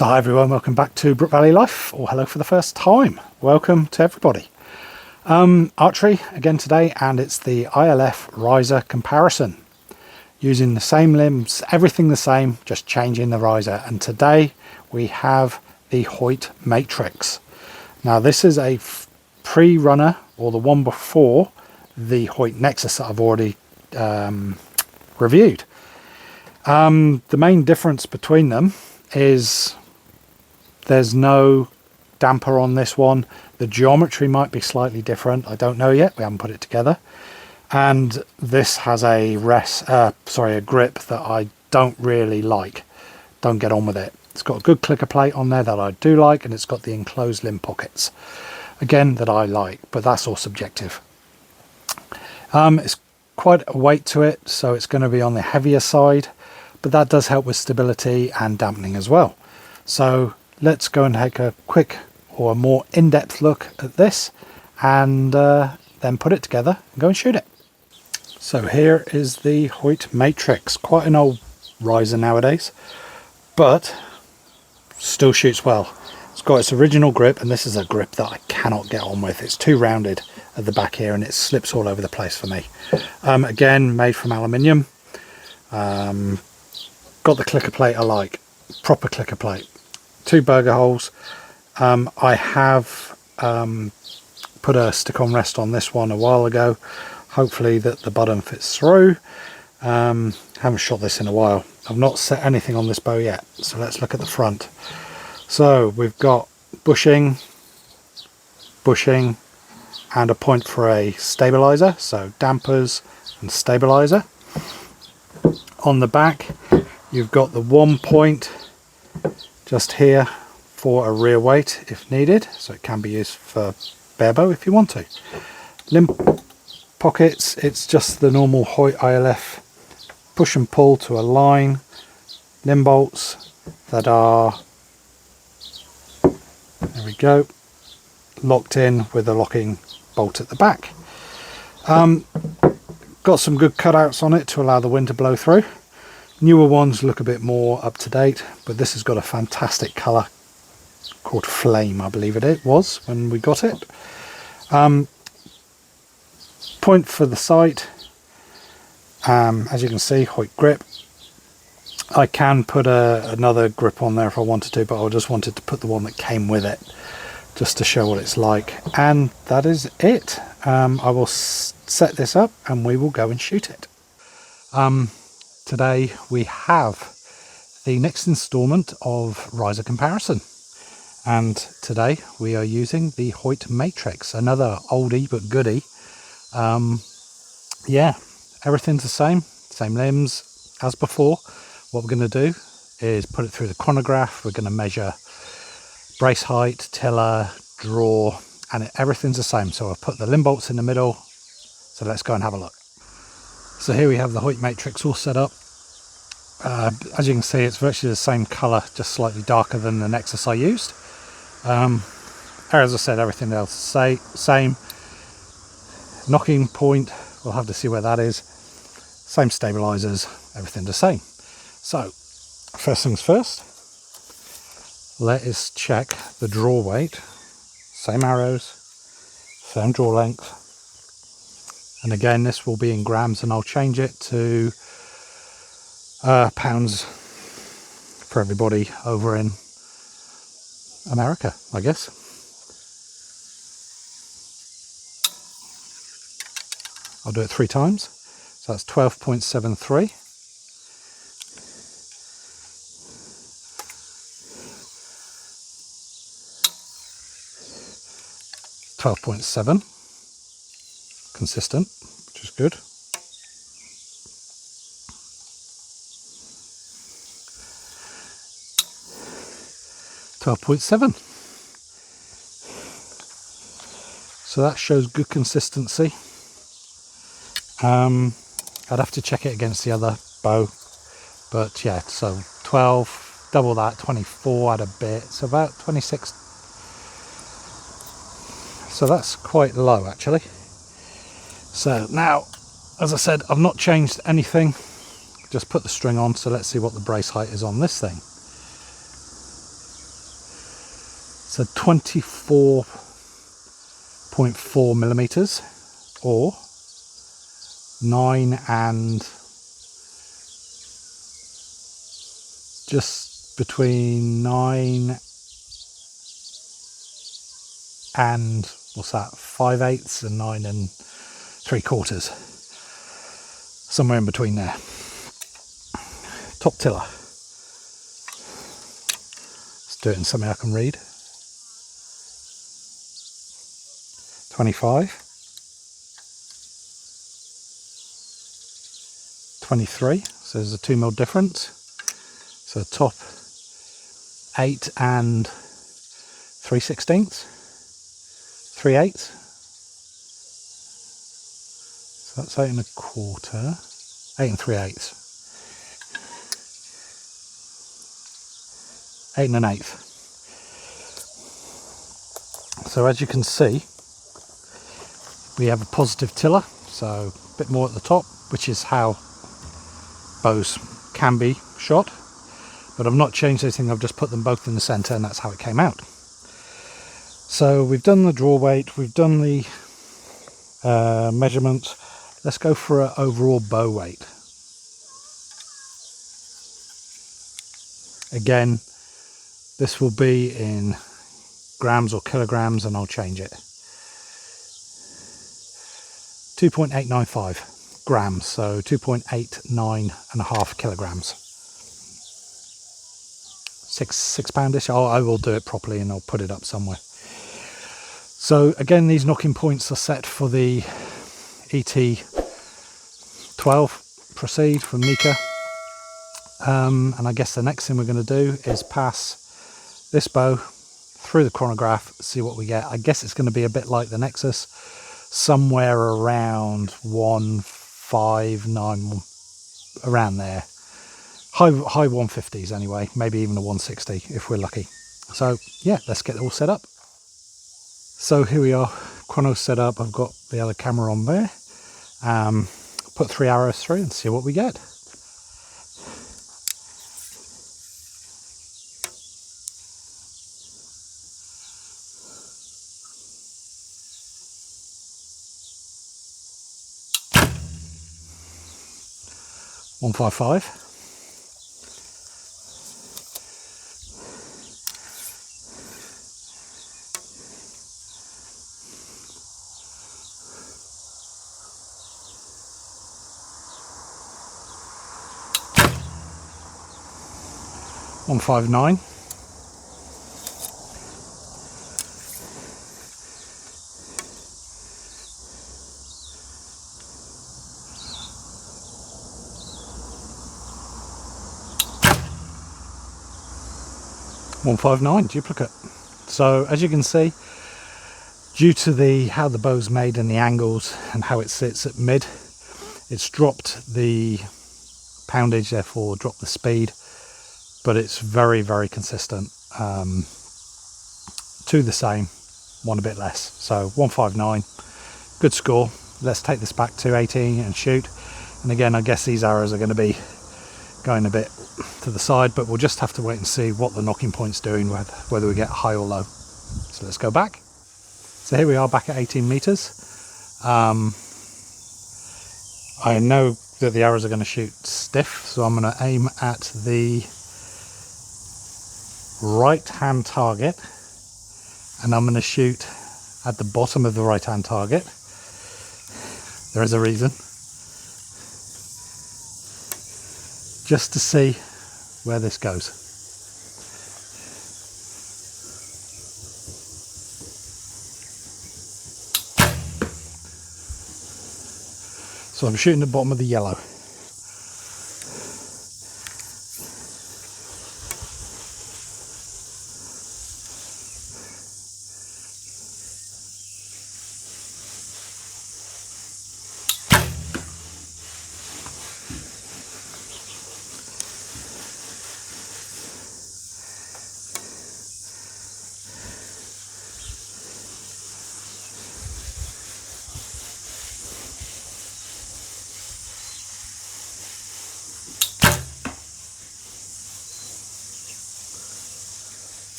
So hi everyone, welcome back to Brook Valley Life, or hello for the first time. Welcome to everybody. Archery again today, and it's the ILF riser comparison. Using the same limbs, everything the same, just changing the riser. And today we have the Hoyt Matrix. Now this is a pre-runner, or the one before the Hoyt Nexus that I've already reviewed. The main difference between them is there's no damper on this one. The geometry might be slightly different. I don't know yet. We haven't put it together. And this has a grip that I don't really like. Don't get on with it. It's got a good clicker plate on there that I do like, and it's got the enclosed limb pockets, again, that I like, but that's all subjective. It's quite a weight to it, so it's going to be on the heavier side, but that does help with stability and dampening as well. So let's go and take a quick or a more in-depth look at this, and then put it together and go and shoot it. So here is the Hoyt Matrix. Quite an old riser nowadays, but still shoots well. It's got its original grip, and this is a grip that I cannot get on with. It's too rounded at the back here and it slips all over the place for me. Again, made from aluminium. Got the clicker plate I like, proper clicker plate. 2 burger holes. I have put a stick-on rest on this one a while ago. Hopefully that the bottom fits through. Haven't shot this in a while. I've not set anything on this bow yet, so let's look at the front. So we've got bushing, and a point for a stabilizer, so dampers and stabilizer. On the back you've got the 1 point just here for a rear weight if needed, so it can be used for bare bow if you want to. Limb pockets, it's just the normal Hoyt ILF push and pull to align limb bolts that are, there we go, locked in with a locking bolt at the back. Got some good cutouts on it to allow the wind to blow through. Newer ones look a bit more up to date, but this has got a fantastic colour called Flame, I believe it was when we got it. Point for the sight, as you can see, Hoyt grip. I can put another grip on there if I wanted to, but I just wanted to put the one that came with it just to show what it's like, and that is it. I will set this up and we will go and shoot it. Today we have the next installment of riser comparison, and today we are using the Hoyt Matrix, another oldie but goodie. Yeah, everything's the same limbs as before. What we're going to do is put it through the chronograph. We're going to measure brace height, tiller, draw, and everything's the same. So I've put the limb bolts in the middle, so let's go and have a look. So here we have the Hoyt Matrix all set up. As you can see, it's virtually the same colour, just slightly darker than the Nexus I used. As I said, everything else same. Knocking point, we'll have to see where that is. Same stabilizers, everything the same. So first things first, let us check the draw weight. Same arrows, same draw length, and again this will be in grams, and I'll change it to pounds for everybody over in America, I guess. I'll do it 3 times, so that's 12.73. .7 consistent, which is good. .7. So that shows good consistency. I'd have to check it against the other bow, but yeah, so 12, double that, 24 at a bit, so about 26. So that's quite low actually. So now, as I said, I've not changed anything, just put the string on, so let's see what the brace height is on this thing. So 24.4 millimeters, or 9 and just between 9 and what's that, 5/8 and 9 and 3/4, somewhere in between there. Top tiller. Let's do it in something I can read. 25, 23, so there's a 2mm difference. So top 8 and 3/16, 3/8. So that's 8 1/4, 8 3/8, 8 1/8. So as you can see, we have a positive tiller, so a bit more at the top, which is how bows can be shot. But I've not changed anything, I've just put them both in the centre, and that's how it came out. So we've done the draw weight, we've done the measurement. Let's go for an overall bow weight. Again, this will be in grams or kilograms, and I'll change it. 2.895 grams, so 2.89.5 kilograms. Six poundish. I will do it properly and I'll put it up somewhere. So again, these knocking points are set for the ET12 Proceed from Nika. And I guess the next thing we're going to do is pass this bow through the chronograph, see what we get. I guess it's going to be a bit like the Nexus, somewhere around 159, around there. High 150s anyway, maybe even a 160 if we're lucky. So yeah, let's get it all set up. So here we are, chrono set up. I've got the other camera on there. Put 3 arrows through and see what we get. .155. .159. .159 duplicate. So as you can see, due to how the bow's made and the angles and how it sits at mid, it's dropped the poundage, therefore dropped the speed, but it's very, very consistent. Two the same, one a bit less. So 159, good score. Let's take this back to 18 and shoot. And again, I guess these arrows are going to be going a bit to the side, but we'll just have to wait and see what the knocking point's doing, whether we get high or low. So let's go back. So here we are back at 18 meters. I know that the arrows are going to shoot stiff, so I'm going to aim at the right hand target, and I'm going to shoot at the bottom of the right hand target. There is a reason, just to see where this goes. So I'm shooting the bottom of the yellow.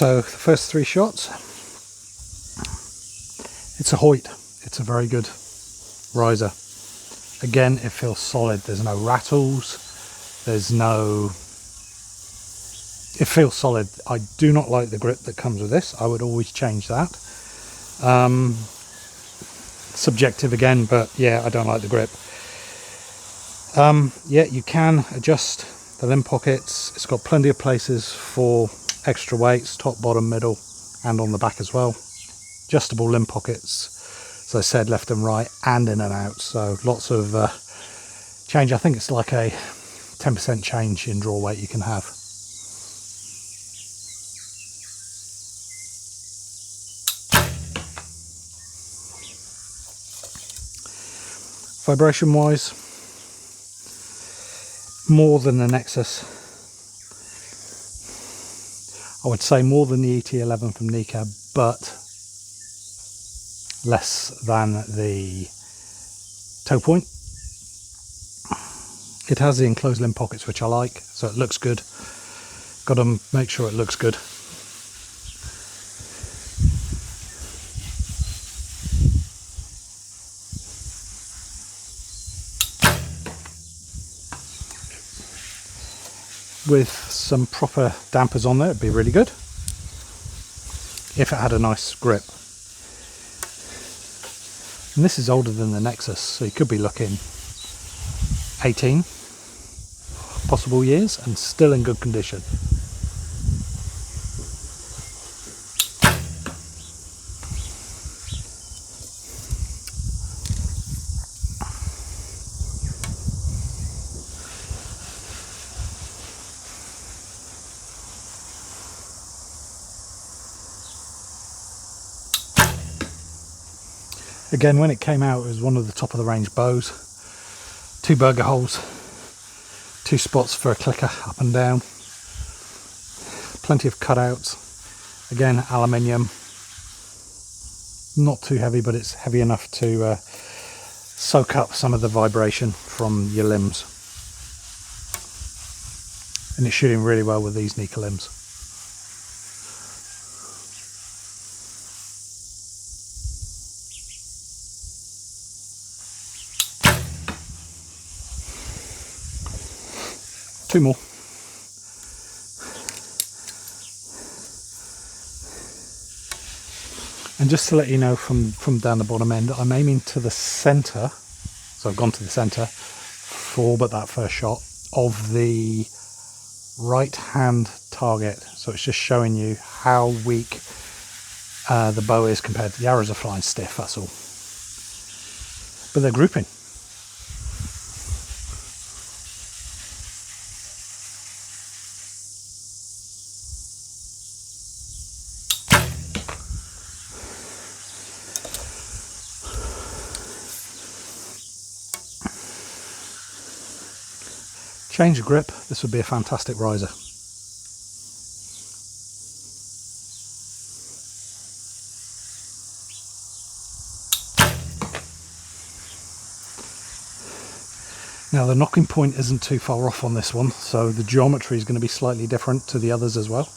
So the first 3 shots, it's a Hoyt. It's a very good riser. Again, it feels solid. There's no rattles. It feels solid. I do not like the grip that comes with this. I would always change that. Subjective again, but yeah, I don't like the grip. Yeah, you can adjust the limb pockets. It's got plenty of places for extra weights, top, bottom, middle, and on the back as well. Adjustable limb pockets, as I said, left and right, and in and out. So lots of change. I think it's like a 10% change in draw weight you can have. Vibration wise, more than the Nexus. I would say more than the ET11 from Nika, but less than the toe point. It has the enclosed limb pockets, which I like, so it looks good. Got to make sure it looks good. With some proper dampers on there, it'd be really good if it had a nice grip. And this is older than the Nexus, so you could be looking 18 possible years and still in good condition. Again, when it came out, it was one of the top of the range bows. 2 burger holes, 2 spots for a clicker up and down. Plenty of cutouts. Again, aluminium. Not too heavy, but it's heavy enough to soak up some of the vibration from your limbs. And it's shooting really well with these Nika limbs. Two more. And just to let you know from down the bottom end, I'm aiming to the centre, so I've gone to the centre for but that first shot of the right hand target. So it's just showing you how weak the bow is compared to the arrows are flying stiff, that's all. But they're grouping. Change of grip, this would be a fantastic riser. Now the knocking point isn't too far off on this one, so the geometry is going to be slightly different to the others as well.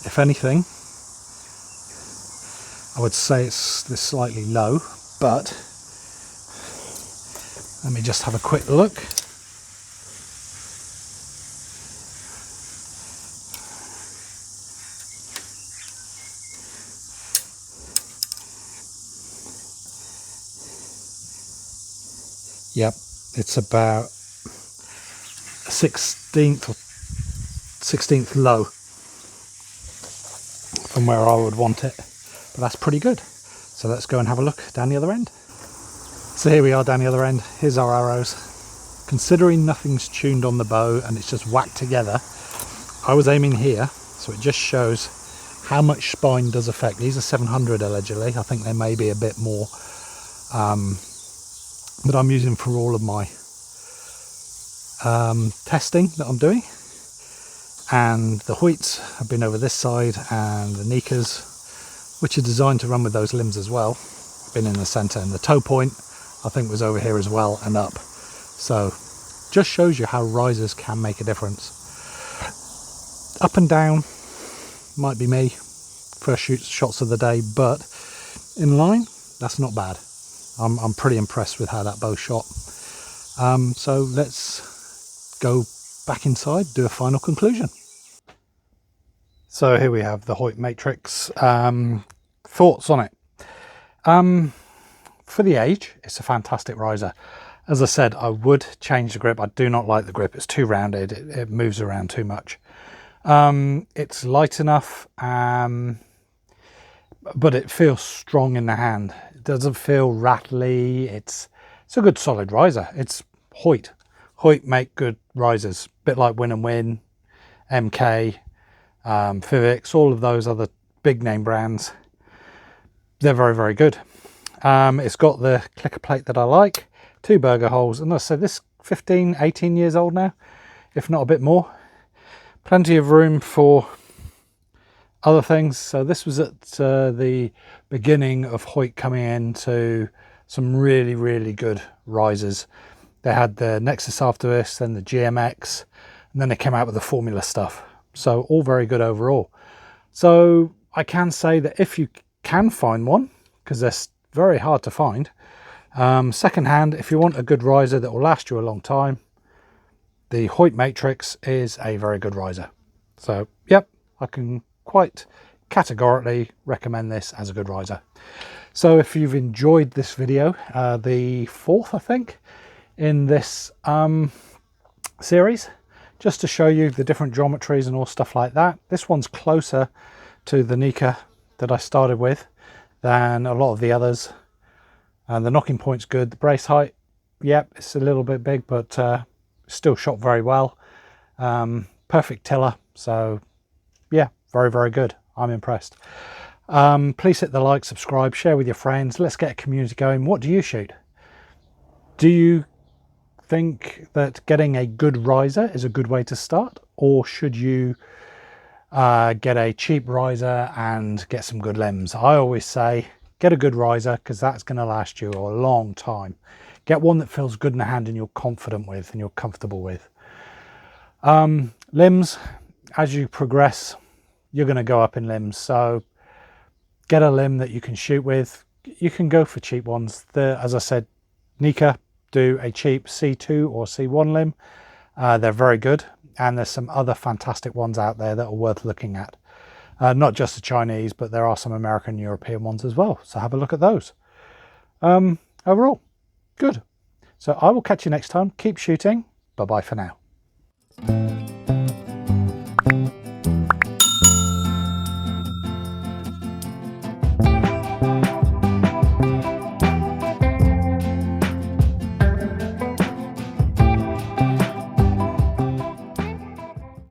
If anything, I would say it's slightly low, but let me just have a quick look. Yep, it's about 16th or 16th low from where I would want it, but that's pretty good. So let's go and have a look down the other end. So here we are down the other end. Here's our arrows. Considering nothing's tuned on the bow and it's just whacked together, I was aiming here, so it just shows how much spine does affect. These are 700 allegedly. I think there may be a bit more. That I'm using for all of my testing that I'm doing. And the Hoyts have been over this side, and the Nikas, which are designed to run with those limbs as well, have been in the centre, and the toe point I think was over here as well and up. So just shows you how risers can make a difference. Up and down, might be me, first shots of the day, but in line, that's not bad. I'm pretty impressed with how that bow shot. So let's go back inside, do a final conclusion. So here we have the Hoyt Matrix. Thoughts on it? For the age, it's a fantastic riser. As I said, I would change the grip. I do not like the grip. It's too rounded. It moves around too much. It's light enough, but it feels strong in the hand. It doesn't feel rattly. It's a good solid riser. It's Hoyt. Hoyt make good risers, a bit like Win and Win, MK, Fivix, all of those other big name brands. They're very, very good. It's got the clicker plate that I like, 2 burger holes, and I said this 15, 18 years old now, if not a bit more. Plenty of room for other things. So this was at the beginning of Hoyt coming into some really, really good risers. They had the Nexus after this, then the GMX, and then they came out with the Formula stuff. So all very good overall. So I can say that if you can find one, because they're very hard to find, secondhand, if you want a good riser that will last you a long time, the Hoyt Matrix is a very good riser. So yep, I can quite categorically recommend this as a good riser. So if you've enjoyed this video, the 4th I think in this series, just to show you the different geometries and all stuff like that. This one's closer to the Nika that I started with than a lot of the others, and the knocking point's good. The brace height, yep, it's a little bit big, but still shot very well. Perfect tiller, so yeah, very, very good. I'm impressed. Please hit the like, subscribe, share with your friends. Let's get a community going. What do you shoot? Do you think that getting a good riser is a good way to start, or should you get a cheap riser and get some good limbs? I always say get a good riser, because that's going to last you a long time. Get one that feels good in the hand and you're confident with and you're comfortable with. Limbs, as you progress, you're going to go up in limbs, so get a limb that you can shoot with. You can go for cheap ones. As I said, Nika do a cheap C2 or C1 limb. They're very good, and there's some other fantastic ones out there that are worth looking at. Not just the Chinese, but there are some American and European ones as well, so have a look at those. Overall, good. So I will catch you next time. Keep shooting. Bye bye for now.